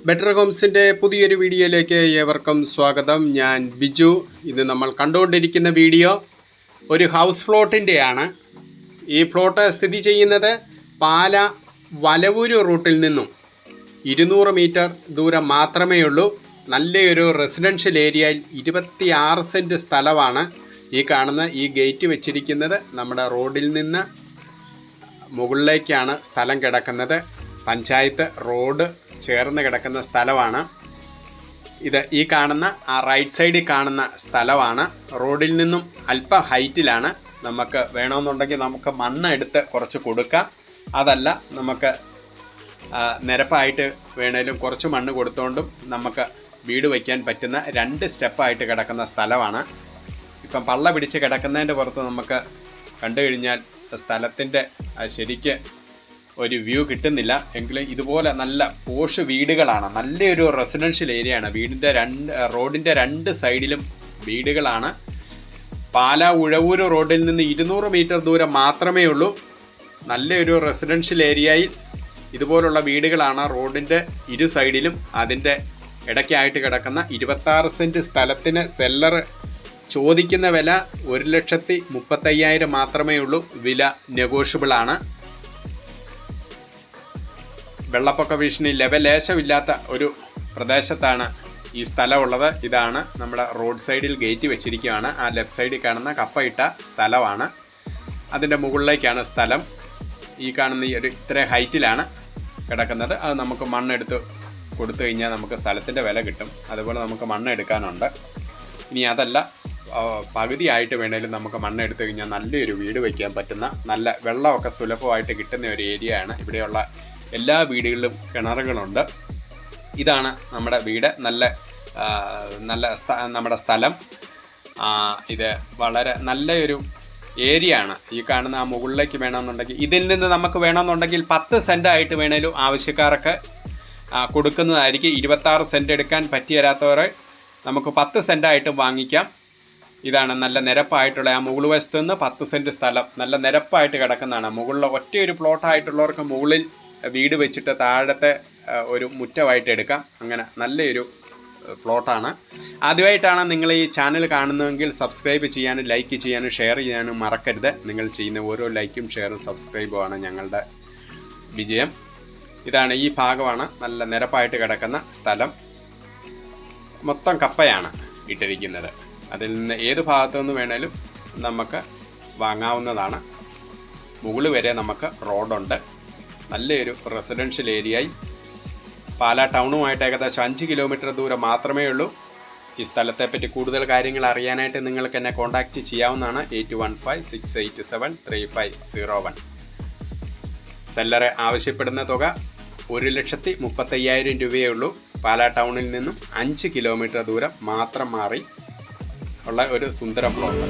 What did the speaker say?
Better ഹോംസിൻ്റെ പുതിയൊരു വീഡിയോയിലേക്ക് ഏവർക്കും സ്വാഗതം. ഞാൻ ബിജു. ഇത് നമ്മൾ കണ്ടുകൊണ്ടിരിക്കുന്ന വീഡിയോ ഒരു ഹൗസ് പ്ലോട്ടിൻ്റെയാണ്. ഈ പ്ലോട്ട് സ്ഥിതി ചെയ്യുന്നത് പാല വലവൂര് റൂട്ടിൽ നിന്നും 200 മീറ്റർ ദൂരം മാത്രമേ ഉള്ളൂ. നല്ലൊരു റെസിഡൻഷ്യൽ ഏരിയയിൽ 26 സെൻറ്റ് സ്ഥലമാണ് ഈ കാണുന്ന. ഈ ഗേറ്റ് വെച്ചിരിക്കുന്നത് നമ്മുടെ റോഡിൽ നിന്ന് മുകളിലേക്കാണ് സ്ഥലം കിടക്കുന്നത്. പഞ്ചായത്ത് റോഡ് ചേർന്ന് കിടക്കുന്ന സ്ഥലമാണ് ഇത്. ഈ കാണുന്ന ആ റൈറ്റ് സൈഡിൽ കാണുന്ന സ്ഥലമാണ്. റോഡിൽ നിന്നും അല്പം ഹൈറ്റിലാണ്. നമുക്ക് വേണമെന്നുണ്ടെങ്കിൽ നമുക്ക് മണ്ണ് എടുത്ത് കുറച്ച് കൊടുക്കാം. അതല്ല നമുക്ക് നിരപ്പായിട്ട് വേണേലും കുറച്ച് മണ്ണ് കൊടുത്തുകൊണ്ടും നമുക്ക് വീട് വയ്ക്കാൻ പറ്റുന്ന 2 സ്റ്റെപ്പായിട്ട് കിടക്കുന്ന സ്ഥലമാണ്. ഇപ്പം പള്ള പിടിച്ച് കിടക്കുന്നതിൻ്റെ പുറത്ത് നമുക്ക് കണ്ടു കഴിഞ്ഞാൽ സ്ഥലത്തിൻ്റെ ശരിക്ക് ഒരു വ്യൂ കിട്ടുന്നില്ല. എങ്കിലും ഇതുപോലെ നല്ല പോഷ് വീടുകളാണ്. നല്ലൊരു റെസിഡൻഷ്യൽ ഏരിയയാണ്. റോഡിൻ്റെ 2 സൈഡിലും വീടുകളാണ്. പാല ഉഴവൂര് റോഡിൽ നിന്ന് 200 മീറ്റർ ദൂരം മാത്രമേ ഉള്ളൂ. നല്ലൊരു റെസിഡൻഷ്യൽ ഏരിയയിൽ ഇതുപോലുള്ള വീടുകളാണ് റോഡിൻ്റെ 2 സൈഡിലും. അതിൻ്റെ ഇടയ്ക്കായിട്ട് കിടക്കുന്ന 26 സെൻറ്റ് സ്ഥലത്തിന് സെല്ലർ ചോദിക്കുന്ന വില 1,35,000 മാത്രമേ ഉള്ളൂ. വില നെഗോഷ്യബിളാണ്. വെള്ളപ്പൊക്ക ഭീഷണി ലേശമില്ലാത്ത ഒരു പ്രദേശത്താണ് ഈ സ്ഥലമുള്ളത്. ഇതാണ് നമ്മുടെ റോഡ് സൈഡിൽ ഗേറ്റ് വെച്ചിരിക്കുകയാണ്. ആ ലെഫ്റ്റ് സൈഡിൽ കാണുന്ന കപ്പയിട്ട സ്ഥലമാണ്. അതിൻ്റെ മുകളിലേക്കാണ് സ്ഥലം. ഈ കാണുന്ന ഈ ഇത്ര ഹൈറ്റിലാണ് കിടക്കുന്നത്. അത് നമുക്ക് മണ്ണെടുത്ത് കൊടുത്തു കഴിഞ്ഞാൽ നമുക്ക് സ്ഥലത്തിൻ്റെ വില കിട്ടും. അതുപോലെ നമുക്ക് മണ്ണെടുക്കാനുണ്ട്. ഇനി അതല്ല, പകുതിയായിട്ട് വേണേലും നമുക്ക് മണ്ണെടുത്തു കഴിഞ്ഞാൽ നല്ലൊരു വീട് വയ്ക്കാൻ പറ്റുന്ന, നല്ല വെള്ളമൊക്കെ സുലഭമായിട്ട് കിട്ടുന്ന ഒരു ഏരിയയാണ്. ഇവിടെയുള്ള എല്ലാ വീടുകളിലും കിണറുകളുണ്ട്. ഇതാണ് നമ്മുടെ വീട്. നമ്മുടെ സ്ഥലം. ഇത് വളരെ നല്ലൊരു ഏരിയ ആണ്. ഈ കാണുന്ന ആ മുകളിലേക്ക് വേണമെന്നുണ്ടെങ്കിൽ, ഇതിൽ നിന്ന് നമുക്ക് വേണമെന്നുണ്ടെങ്കിൽ 10 സെൻറ്റായിട്ട് വേണേലും ആവശ്യക്കാർക്ക് കൊടുക്കുന്നതായിരിക്കും. 26 സെൻറ്റ് എടുക്കാൻ പറ്റിയരാത്തവരെ നമുക്ക് 10 സെൻറ്റായിട്ട് വാങ്ങിക്കാം. ഇതാണ് നല്ല നിരപ്പായിട്ടുള്ള ആ മുകൾ വശത്ത് നിന്ന് 10 സെൻറ്റ് സ്ഥലം നല്ല നിരപ്പായിട്ട് കിടക്കുന്നതാണ്. മുകളിൽ ഒറ്റയൊരു പ്ലോട്ടായിട്ടുള്ളവർക്ക് മുകളിൽ വീട് വെച്ചിട്ട് താഴത്തെ ഒരു മുറ്റമായിട്ട് എടുക്കാം. അങ്ങനെ നല്ലൊരു പ്ലോട്ടാണ്. ആദ്യമായിട്ടാണ് നിങ്ങൾ ഈ ചാനൽ കാണുന്നതെങ്കിൽ സബ്സ്ക്രൈബ് ചെയ്യാനും ലൈക്ക് ചെയ്യാനും ഷെയർ ചെയ്യാനും മറക്കരുത്. നിങ്ങൾ ചെയ്യുന്ന ഓരോ ലൈക്കും ഷെയറും സബ്സ്ക്രൈബുമാണ് ഞങ്ങളുടെ വിജയം. ഇതാണ് ഈ ഭാഗമാണ് നല്ല നിരപ്പായിട്ട് കിടക്കുന്ന സ്ഥലം. മൊത്തം കപ്പയാണ് ഇട്ടിരിക്കുന്നത്. അതിൽ നിന്ന് ഏത് ഭാഗത്തു നിന്ന് വേണേലും നമുക്ക് വാങ്ങാവുന്നതാണ്. മുകളിൽ വരെ നമുക്ക് റോഡുണ്ട്. നല്ലൊരു റെസിഡൻഷ്യൽ ഏരിയയായി പാലാ ടൗണുമായിട്ട് ഏകദേശം 5 കിലോമീറ്റർ ദൂരം മാത്രമേ ഉള്ളൂ. ഈ സ്ഥലത്തെപ്പറ്റി കൂടുതൽ കാര്യങ്ങൾ അറിയാനായിട്ട് നിങ്ങൾക്ക് എന്നെ കോൺടാക്റ്റ് ചെയ്യാവുന്നതാണ്. 8156873501. സെല്ലറെ ആവശ്യപ്പെടുന്ന തുക 1,35,000 രൂപയേ ഉള്ളൂ. പാലാ ടൗണിൽ നിന്നും 5 കിലോമീറ്റർ ദൂരം മാത്രം മാറി ഉള്ള ഒരു സുന്ദരം പ്ലോട്ട്.